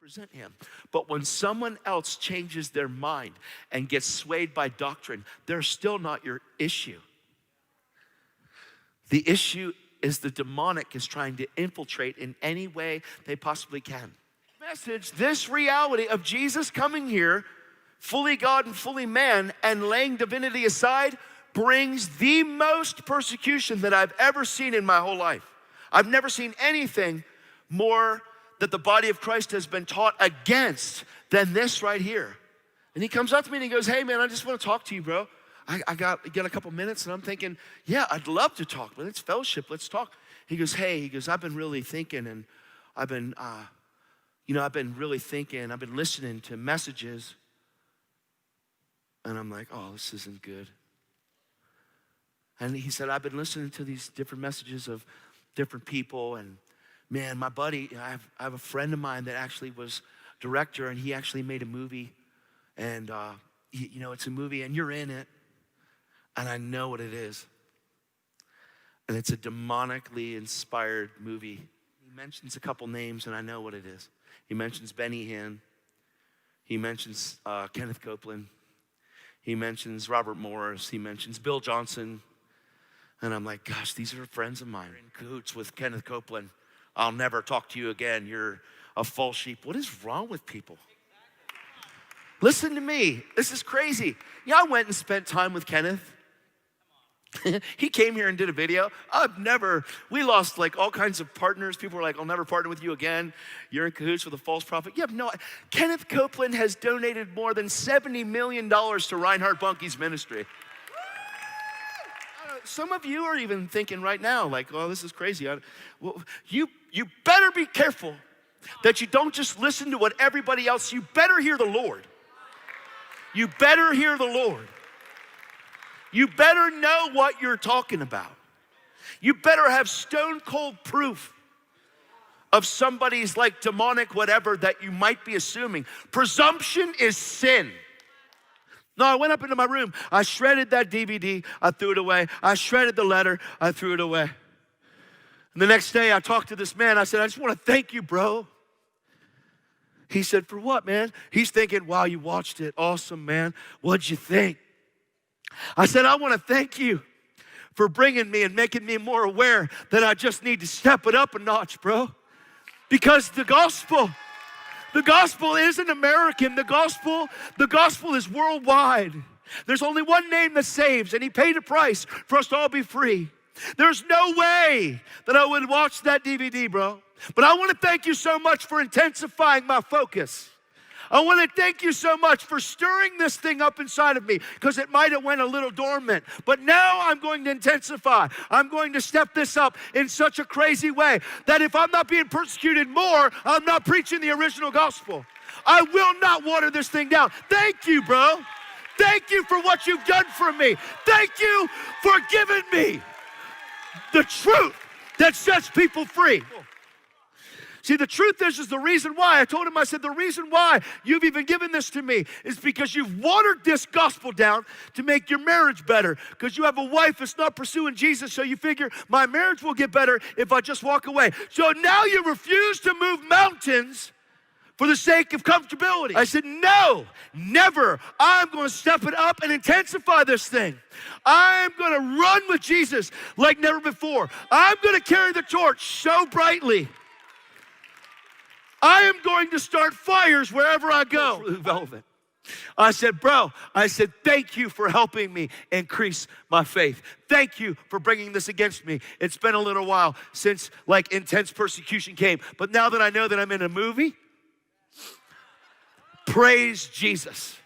represent him. But when someone else changes their mind and gets swayed by doctrine, they're still not your issue. The issue is the demonic is trying to infiltrate in any way they possibly can. Message, this reality of Jesus coming here, fully God and fully man, and laying divinity aside, brings the most persecution that I've ever seen in my whole life. I've never seen anything more that the body of Christ has been taught against than this right here. And he comes up to me and he goes, hey man, I just want to talk to you, bro. I got a couple minutes, and I'm thinking, yeah, I'd love to talk, but it's fellowship, let's talk. He goes, I've been really thinking, and I've been really thinking, I've been listening to messages. And I'm like, oh, this isn't good. And he said, I've been listening to these different messages of different people, and man, my buddy, I have a friend of mine that actually was director, and he actually made a movie, and it's a movie, and you're in it, and I know what it is. And it's a demonically inspired movie. He mentions a couple names, and I know what it is. He mentions Benny Hinn. He mentions Kenneth Copeland. He mentions Robert Morris. He mentions Bill Johnson. And I'm like, gosh, these are friends of mine. In cahoots with Kenneth Copeland. I'll never talk to you again. You're a false sheep. What is wrong with people? Listen to me. This is crazy. Yeah, I went and spent time with Kenneth. He came here and did a video. We lost like all kinds of partners. People were like, I'll never partner with you again. You're in cahoots with a false prophet. Kenneth Copeland has donated more than $70 million to Reinhard Bonnke's ministry. Some of you are even thinking right now, like, oh, this is crazy. You better be careful that you don't just listen to what everybody else, you better hear the Lord. You better hear the Lord. You better know what you're talking about. You better have stone cold proof of somebody's like demonic whatever that you might be assuming. Presumption is sin. No, I went up into my room. I shredded that DVD. I threw it away. I shredded the letter. I threw it away. And the next day I talked to this man. I said, I just want to thank you, bro. He said, for what, man? He's thinking, wow, you watched it. Awesome, man. What'd you think? I said, I want to thank you for bringing me and making me more aware that I just need to step it up a notch, bro. Because the gospel isn't American. The gospel is worldwide. There's only one name that saves, and he paid a price for us to all be free. There's no way that I would watch that DVD, bro. But I want to thank you so much for intensifying my focus. I want to thank you so much for stirring this thing up inside of me, because it might have went a little dormant. But now I'm going to intensify. I'm going to step this up in such a crazy way that if I'm not being persecuted more, I'm not preaching the original gospel. I will not water this thing down. Thank you, bro. Thank you for what you've done for me. Thank you for giving me the truth that sets people free. See, the truth is the reason why. I told him, I said, the reason why you've even given this to me is because you've watered this gospel down to make your marriage better. Because you have a wife that's not pursuing Jesus, so you figure my marriage will get better if I just walk away. So now you refuse to move mountains for the sake of comfortability. I said, no, never. I'm going to step it up and intensify this thing. I'm going to run with Jesus like never before. I'm going to carry the torch so brightly. I am going to start fires wherever I go. Really relevant. I said, bro, thank you for helping me increase my faith. Thank you for bringing this against me. It's been a little while since like intense persecution came. But now that I know that I'm in a movie, praise Jesus.